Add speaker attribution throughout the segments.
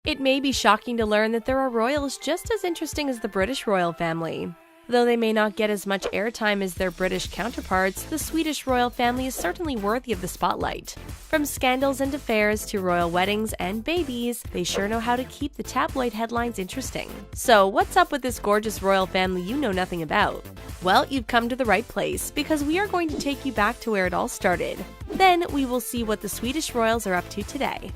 Speaker 1: It may be shocking to learn that there are royals just as interesting as the British royal family. Though they may not get as much airtime as their British counterparts, the Swedish royal family is certainly worthy of the spotlight. From scandals and affairs to royal weddings and babies, they sure know how to keep the tabloid headlines interesting. So, what's up with this gorgeous royal family you know nothing about? Well, you've come to the right place, because we are going to take you back to where it all started. Then, we will see what the Swedish royals are up to today.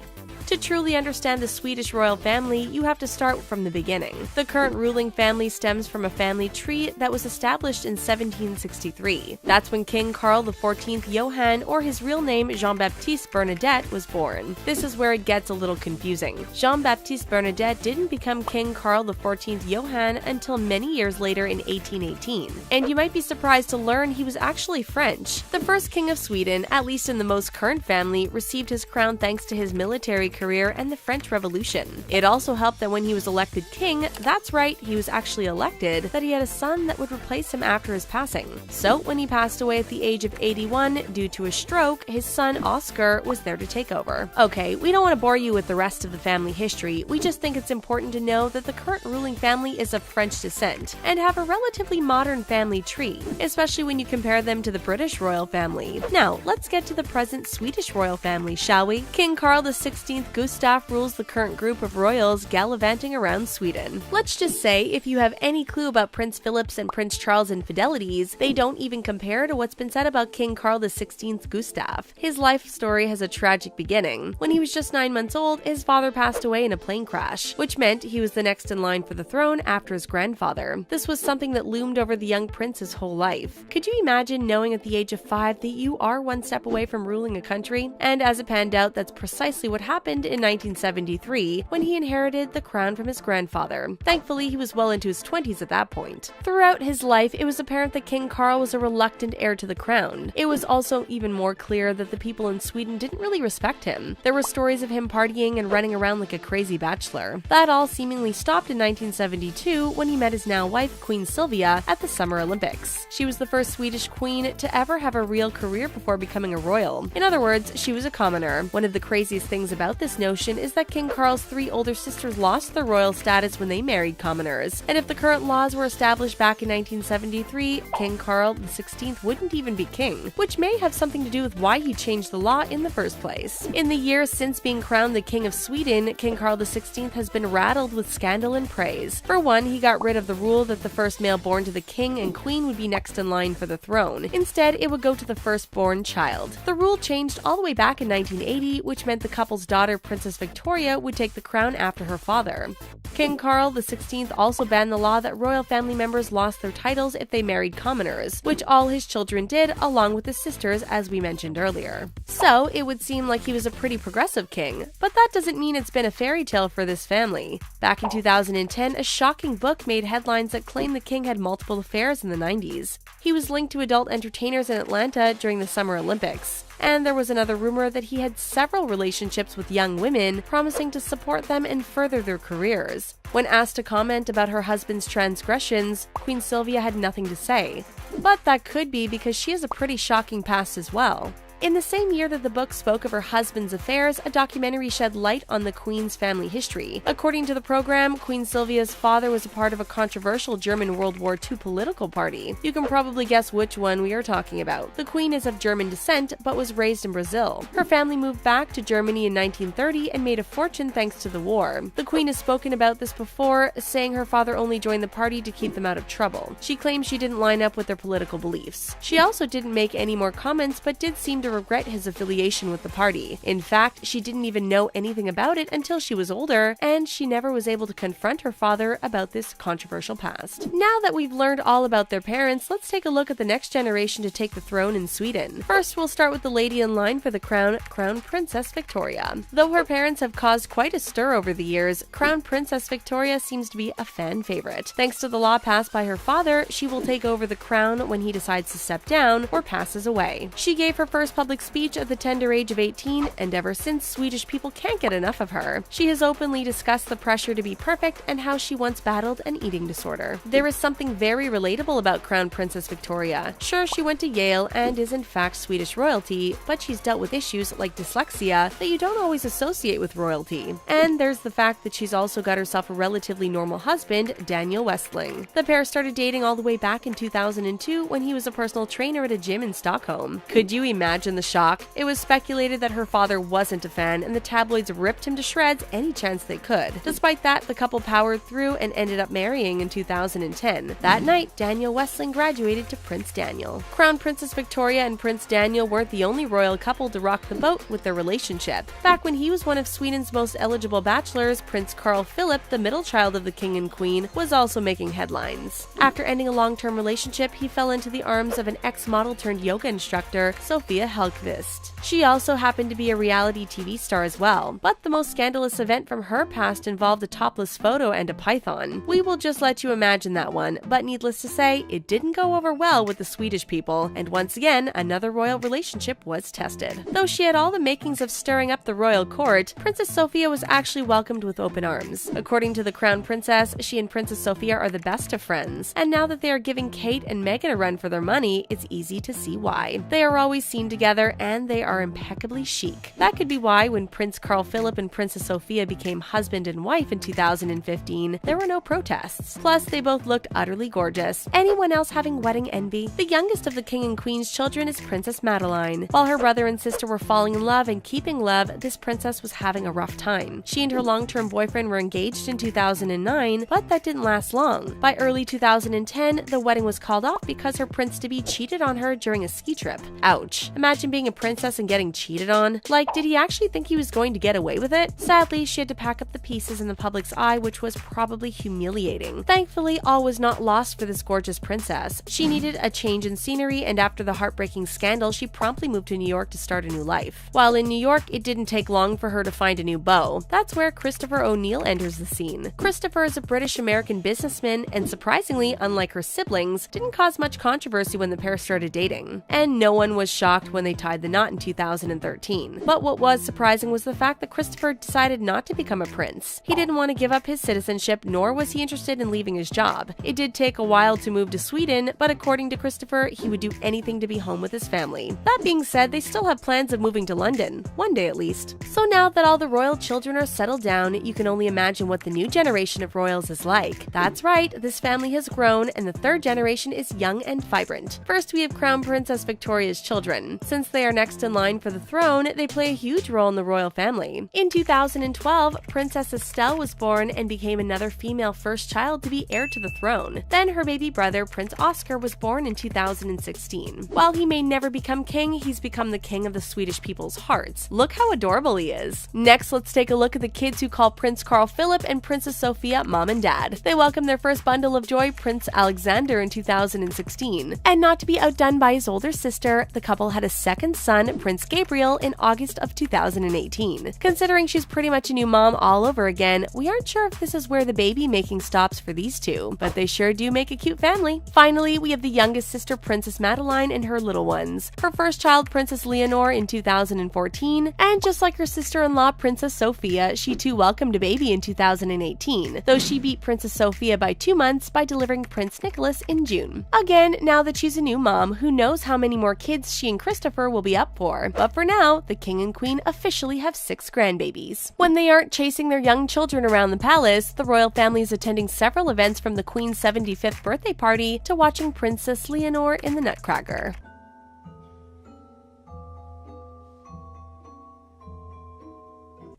Speaker 1: To truly understand the Swedish royal family, you have to start from the beginning. The current ruling family stems from a family tree that was established in 1763. That's when King Carl XIV Johan, or his real name Jean-Baptiste Bernadette, was born. This is where it gets a little confusing. Jean-Baptiste Bernadette didn't become King Carl XIV Johan until many years later in 1818. And you might be surprised to learn he was actually French. The first king of Sweden, at least in the most current family, received his crown thanks to his military career and the French Revolution. It also helped that when he was elected king, that's right, he was actually elected, that he had a son that would replace him after his passing. So when he passed away at the age of 81 due to a stroke, his son Oscar was there to take over. Okay, we don't want to bore you with the rest of the family history, we just think it's important to know that the current ruling family is of French descent and have a relatively modern family tree, especially when you compare them to the British royal family. Now, let's get to the present Swedish royal family, shall we? King Carl XVI Gustaf rules the current group of royals gallivanting around Sweden. Let's just say, if you have any clue about Prince Philip's and Prince Charles' infidelities, they don't even compare to what's been said about King Carl XVI Gustaf. His life story has a tragic beginning. When he was just 9 months old, his father passed away in a plane crash, which meant he was the next in line for the throne after his grandfather. This was something that loomed over the young prince's whole life. Could you imagine knowing at the age of 5 that you are one step away from ruling a country? And as it panned out, that's precisely what happened in 1973 when he inherited the crown from his grandfather. Thankfully, he was well into his 20s at that point. Throughout his life, it was apparent that King Carl was a reluctant heir to the crown. It was also even more clear that the people in Sweden didn't really respect him. There were stories of him partying and running around like a crazy bachelor. That all seemingly stopped in 1972 when he met his now wife, Queen Sylvia, at the Summer Olympics. She was the first Swedish queen to ever have a real career before becoming a royal. In other words, she was a commoner. One of the craziest things about this notion is that King Carl's 3 older sisters lost their royal status when they married commoners, and if the current laws were established back in 1973, King Carl XVI wouldn't even be king, which may have something to do with why he changed the law in the first place. In the years since being crowned the King of Sweden, King Carl XVI has been rattled with scandal and praise. For one, he got rid of the rule that the first male born to the king and queen would be next in line for the throne. Instead, it would go to the firstborn child. The rule changed all the way back in 1980, which meant the couple's daughter, Princess Victoria, would take the crown after her father. King Carl XVI also banned the law that royal family members lost their titles if they married commoners, which all his children did, along with his sisters, as we mentioned earlier. So, it would seem like he was a pretty progressive king, but that doesn't mean it's been a fairy tale for this family. Back in 2010, a shocking book made headlines that claimed the king had multiple affairs in the 90s. He was linked to adult entertainers in Atlanta during the Summer Olympics. And there was another rumor that he had several relationships with young women, promising to support them and further their careers. When asked to comment about her husband's transgressions, Queen Sylvia had nothing to say. But that could be because she has a pretty shocking past as well. In the same year that the book spoke of her husband's affairs, a documentary shed light on the Queen's family history. According to the program, Queen Sylvia's father was a part of a controversial German World War II political party. You can probably guess which one we are talking about. The Queen is of German descent, but was raised in Brazil. Her family moved back to Germany in 1930 and made a fortune thanks to the war. The Queen has spoken about this before, saying her father only joined the party to keep them out of trouble. She claims she didn't line up with their political beliefs. She also didn't make any more comments, but did seem to regret his affiliation with the party. In fact, she didn't even know anything about it until she was older, and she never was able to confront her father about this controversial past. Now that we've learned all about their parents, let's take a look at the next generation to take the throne in Sweden. First, we'll start with the lady in line for the crown, Crown Princess Victoria. Though her parents have caused quite a stir over the years, Crown Princess Victoria seems to be a fan favorite. Thanks to the law passed by her father, she will take over the crown when he decides to step down or passes away. She gave her first public speech at the tender age of 18, and ever since, Swedish people can't get enough of her. She has openly discussed the pressure to be perfect and how she once battled an eating disorder. There is something very relatable about Crown Princess Victoria. Sure, she went to Yale and is in fact Swedish royalty, but she's dealt with issues like dyslexia that you don't always associate with royalty. And there's the fact that she's also got herself a relatively normal husband, Daniel Westling. The pair started dating all the way back in 2002 when he was a personal trainer at a gym in Stockholm. Could you imagine the shock? It was speculated that her father wasn't a fan, and the tabloids ripped him to shreds any chance they could. Despite that, the couple powered through and ended up marrying in 2010. That night, Daniel Westling graduated to Prince Daniel. Crown Princess Victoria and Prince Daniel weren't the only royal couple to rock the boat with their relationship. Back when he was one of Sweden's most eligible bachelors, Prince Carl Philip, the middle child of the king and queen, was also making headlines. After ending a long-term relationship, he fell into the arms of an ex-model turned yoga instructor, Sofia Hellqvist. She also happened to be a reality TV star as well, but the most scandalous event from her past involved a topless photo and a python. We will just let you imagine that one, but needless to say, it didn't go over well with the Swedish people, and once again, another royal relationship was tested. Though she had all the makings of stirring up the royal court, Princess Sofia was actually welcomed with open arms. According to the Crown Princess, she and Princess Sofia are the best of friends, and now that they are giving Kate and Meghan a run for their money, it's easy to see why. They are always seen together, and they are impeccably chic. That could be why when Prince Carl Philip and Princess Sofia became husband and wife in 2015, there were no protests. Plus, they both looked utterly gorgeous. Anyone else having wedding envy? The youngest of the king and queen's children is Princess Madeline. While her brother and sister were falling in love and keeping love, this princess was having a rough time. She and her long-term boyfriend were engaged in 2009, but that didn't last long. By early 2010, the wedding was called off because her prince-to-be cheated on her during a ski trip. Ouch. Imagine being a princess and getting cheated on. Like, did he actually think he was going to get away with it? Sadly, she had to pack up the pieces in the public's eye, which was probably humiliating. Thankfully, all was not lost for this gorgeous princess. She needed a change in scenery, and after the heartbreaking scandal, she promptly moved to New York to start a new life. While in New York, it didn't take long for her to find a new beau. That's where Christopher O'Neill enters the scene. Christopher is a British-American businessman, and surprisingly, unlike her siblings, didn't cause much controversy when the pair started dating. And no one was shocked when they tied the knot in 2013. But what was surprising was the fact that Christopher decided not to become a prince. He didn't want to give up his citizenship, nor was he interested in leaving his job. It did take a while to move to Sweden, but according to Christopher, he would do anything to be home with his family. That being said, they still have plans of moving to London, one day at least. So now that all the royal children are settled down, you can only imagine what the new generation of royals is like. That's right, this family has grown, and the third generation is young and vibrant. First, we have Crown Princess Victoria's children. Since they are next in line for the throne, they play a huge role in the royal family. In 2012, Princess Estelle was born and became another female first child to be heir to the throne. Then her baby brother, Prince Oscar, was born in 2016. While he may never become king, he's become the king of the Swedish people's hearts. Look how adorable he is. Next, let's take a look at the kids who call Prince Carl Philip and Princess Sofia mom and dad. They welcomed their first bundle of joy, Prince Alexander, in 2016. And not to be outdone by his older sister, the couple had a second son, Prince Gabriel, in August of 2018. Considering she's pretty much a new mom all over again, we aren't sure if this is where the baby making stops for these two, but they sure do make a cute family. Finally, we have the youngest sister, Princess Madeline, and her little ones. Her first child, Princess Leonor, in 2014, and just like her sister-in-law, Princess Sofia, she too welcomed a baby in 2018, though she beat Princess Sofia by 2 months by delivering Prince Nicholas in June. Again, now that she's a new mom, who knows how many more kids she and Christopher will be up for. But for now, the king and queen officially have 6 grandbabies. When they aren't chasing their young children around the palace, the royal family is attending several events, from the queen's 75th birthday party to watching Princess Leonor in the Nutcracker.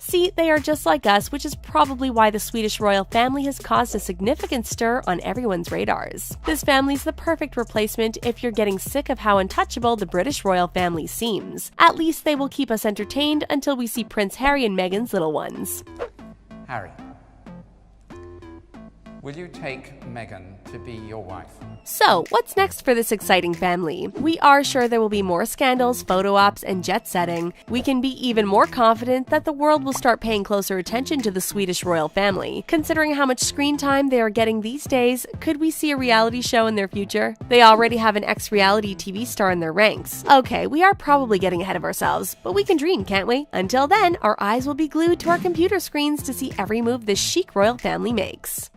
Speaker 1: See, they are just like us, which is probably why the Swedish royal family has caused a significant stir on everyone's radars. This family's the perfect replacement if you're getting sick of how untouchable the British royal family seems. At least they will keep us entertained until we see Prince Harry and Meghan's little ones.
Speaker 2: Harry. Will you take Meghan to be your wife?
Speaker 1: So, what's next for this exciting family? We are sure there will be more scandals, photo ops, and jet setting. We can be even more confident that the world will start paying closer attention to the Swedish royal family. Considering how much screen time they are getting these days, could we see a reality show in their future? They already have an ex-reality TV star in their ranks. Okay, we are probably getting ahead of ourselves, but we can dream, can't we? Until then, our eyes will be glued to our computer screens to see every move this chic royal family makes.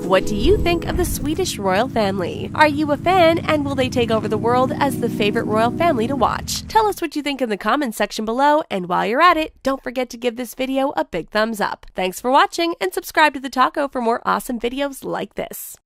Speaker 1: What do you think of the Swedish royal family? Are you a fan, and will they take over the world as the favorite royal family to watch? Tell us what you think in the comments section below, and while you're at it, don't forget to give this video a big thumbs up. Thanks for watching, and subscribe to the Taco for more awesome videos like this.